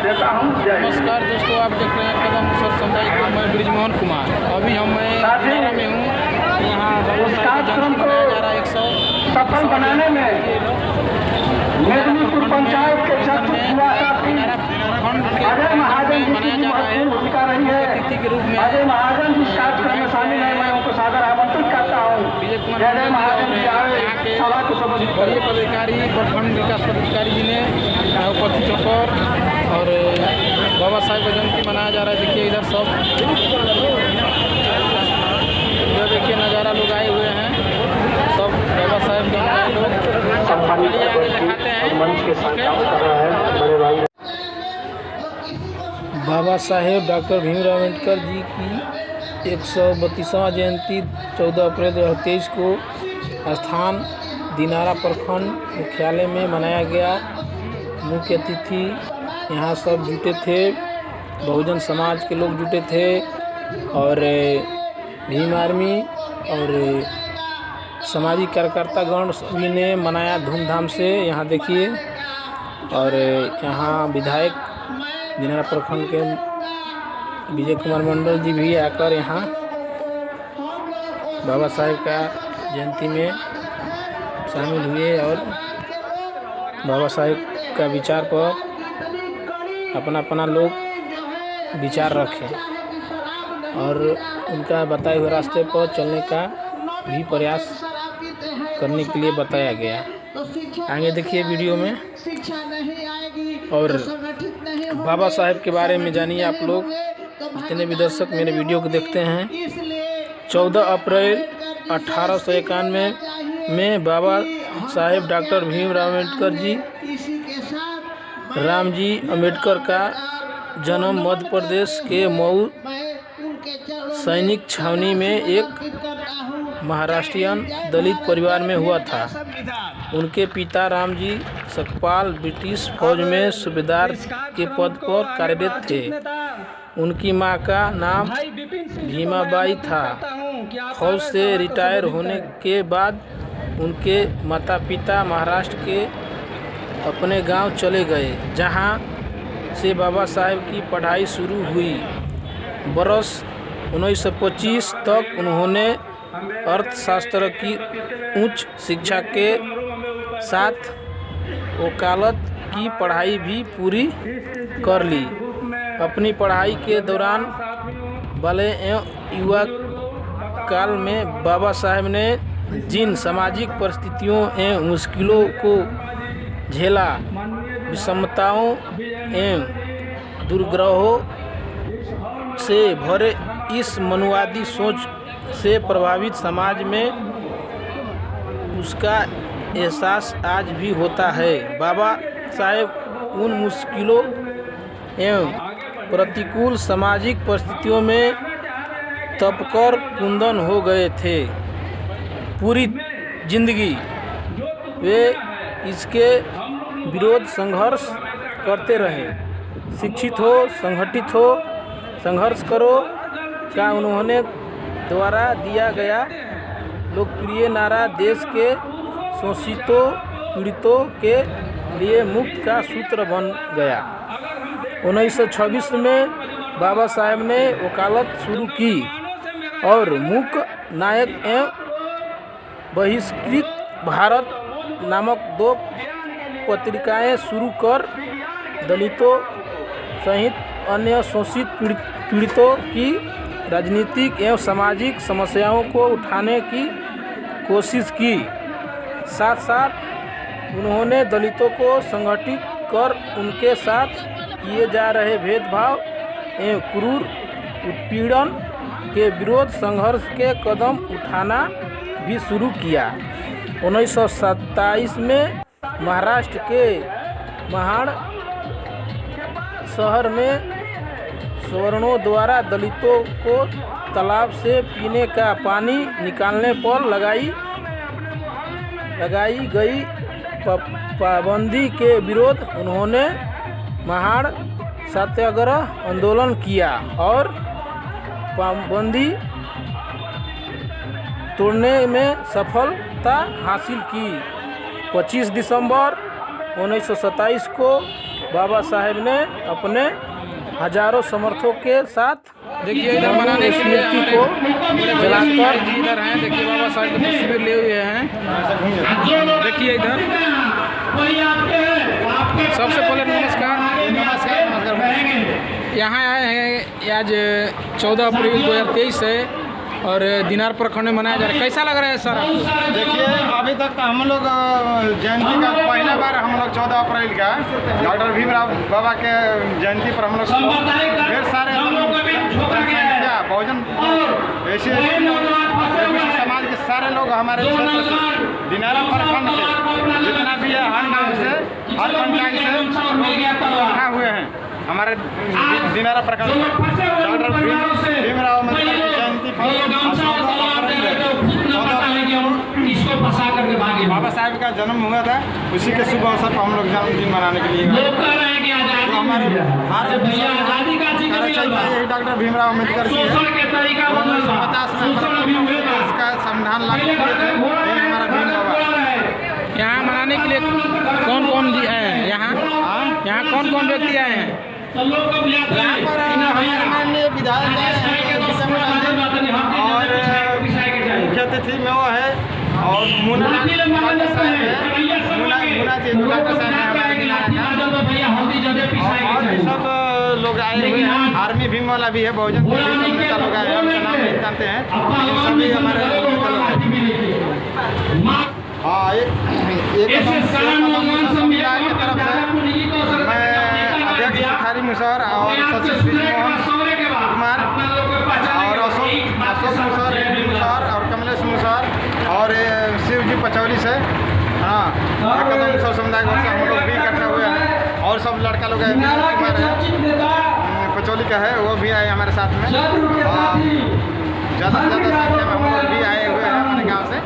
देता हूँ। नमस्कार दोस्तों, आप देख रहे हैं कदम सर सामुदायिक। मैं ब्रिजमोहन कुमार। अभी हम दिनारा में हूँ। यहाँ इस कार्यक्रम को मनाया जा रहा है 100 सफल बनाने में मेदिनीपुर पंचायत के अजय महाजन जी की महत्वपूर्ण भूमिका रही है। अजय महाजन जी इस कार्यक्रम में शामिल है। मैं उनको सादर आमंत्रित करता हूँ। अजय महाजन जी आए सभा को संबोधित वरीय पदाधिकारी प्रखंड विकास पदाधिकारी जी ने उपस्थित होकर और बाबा साहेब का जयंती मनाया जा रहा है। देखिए इधर सब इधर देखिए नज़ारा लोग आए हुए हैं। सब बाबा साहेब का लोग दिखाते हैं। बाबा साहेब डॉक्टर भीमराव अम्बेडकर जी की 132वां जयंती 14 अप्रैल 2023 को स्थान दिनारा प्रखंड मुख्यालय में मनाया गया। मुख्य अतिथि यहाँ सब जुटे थे, बहुजन समाज के लोग जुटे थे और भीम आर्मी और सामाजिक कार्यकर्तागण सभी ने मनाया धूमधाम से। यहाँ देखिए और यहाँ विधायक दिनारा प्रखंड के विजय कुमार मंडल जी भी आकर यहाँ बाबा साहेब का जयंती में शामिल हुए और बाबा साहेब का विचार पर अपना अपना लोग विचार रखें और उनका बताए हुए रास्ते पर चलने का भी प्रयास करने के लिए बताया गया। आगे देखिए वीडियो में और बाबा साहेब के बारे में जानिए आप लोग। जितने भी दर्शक मेरे वीडियो को देखते हैं, 14 अप्रैल 1891 में बाबा साहेब डॉक्टर भीमराव अम्बेडकर जी रामजी अम्बेडकर का जन्म मध्य प्रदेश के मऊ सैनिक छावनी में एक महाराष्ट्रियन दलित परिवार में हुआ था। उनके पिता रामजी सकपाल ब्रिटिश फौज में सूबेदार के पद पर कार्यरत थे। उनकी मां का नाम भीमाबाई था। फौज से रिटायर होने के बाद उनके माता पिता महाराष्ट्र के अपने गांव चले गए, जहां से बाबा साहेब की पढ़ाई शुरू हुई। बरस 1925 तक उन्होंने अर्थशास्त्र की उच्च शिक्षा के साथ वकालत की पढ़ाई भी पूरी कर ली। अपनी पढ़ाई के दौरान बाल्य एवं युवा काल में बाबा साहेब ने जिन सामाजिक परिस्थितियों एवं मुश्किलों को झेला, विषमताओं एवं दुर्ग्रहों से भरे इस मनुवादी सोच से प्रभावित समाज में उसका एहसास आज भी होता है। बाबा साहेब उन मुश्किलों एवं प्रतिकूल सामाजिक परिस्थितियों में तपकर कुंदन हो गए थे। पूरी जिंदगी वे इसके विरोध संघर्ष करते रहे। शिक्षित हो, संगठित हो, संघर्ष करो का उन्होंने द्वारा दिया गया लोकप्रिय नारा देश के शोषितों पीड़ितों के लिए मुक्त का सूत्र बन गया। 1926 में बाबा साहेब ने वकालत शुरू की और मूक नायक एवं बहिष्कृत भारत नामक 2 पत्रिकाएं शुरू कर दलितों सहित अन्य शोषित पीड़ितों की राजनीतिक एवं सामाजिक समस्याओं को उठाने की कोशिश की। साथ साथ उन्होंने दलितों को संगठित कर उनके साथ किए जा रहे भेदभाव एवं क्रूर उत्पीड़न के विरोध संघर्ष के कदम उठाना भी शुरू किया। 1927 में महाराष्ट्र के महाड़ शहर में सवर्णों द्वारा दलितों को तालाब से पीने का पानी निकालने पर लगाई गई पाबंदी के विरोध उन्होंने महाड़ सत्याग्रह आंदोलन किया और पाबंदी तोड़ने में सफलता हासिल की। 25 दिसंबर 1927 को बाबा साहेब ने अपने हजारों समर्थकों के साथ देखिए इधर मनाने के लिए स्मृति को जलाकर जी इधर हैं। देखिए बाबा साहब की तस्वीर ले हुए हैं। देखिए इधर सबसे पहले नमस्कार। यहाँ आए हैं आज 14 अप्रैल 2023 है और दिनार प्रखंड में मनाया जा रहा है। कैसा लग रहा है सर आपको? देखिए अभी तक तो हम लोग जयंती का पहला बार हम लोग 14 अप्रैल का डॉक्टर भीमराव बाबा के जयंती पर हम लोग ढेर सारे जनसंख्या बहुजन ऐसे समाज के सारे लोग हमारे क्षेत्र से दिनारा प्रखंड के जितना भी है हर गाँव से हर पंचायत से इकट्ठा हुए हैं हमारे दिनारा प्रखंड में डॉक्टर भीमराव अम्बेडकर की जयंती बाबा साहेब का जन्म हुआ था। उसी के शुभ अवसर पर हम लोग जन्मदिन मनाने के लिए तो हमारे डॉक्टर भीमराव अम्बेडकर जी 1950 में इसका संविधान लागू किए थे। यही हमारा भीम बाबा। यहाँ मनाने के लिए कौन कौन आए हैं? यहाँ कौन कौन व्यक्ति आए हैं? यहाँ पर हमारे माननीय विधायक और मुख्य अतिथि में वो है और मुना डॉक्टर साहब है। मुना जी डॉक्टर साहब है हमारे और भी सब लोग आए हुए हैं। आर्मी भीम वाला भी है बहुजन नेता लोग आए हैं। उनका नाम नहीं जानते हैं सभी हमारे हाँ एक समुदाय की तरफ से मैं अध्यक्ष भिखारी मुसहर और सचिव मोहन कुमार और अशोक मुसहर मुसहर और कमलेश मुसहर और शिवजी पचौली से हाँ एकदम मुसहर समुदाय वर्ग से हम लोग भी इकट्ठा हुए हैं। और सब लड़का लोग कुमार है पचौली का है वो भी आए हमारे साथ में। ज़्यादा से ज़्यादा संख्या में हम लोग भी आए हुए हैं हमारे गाँव से।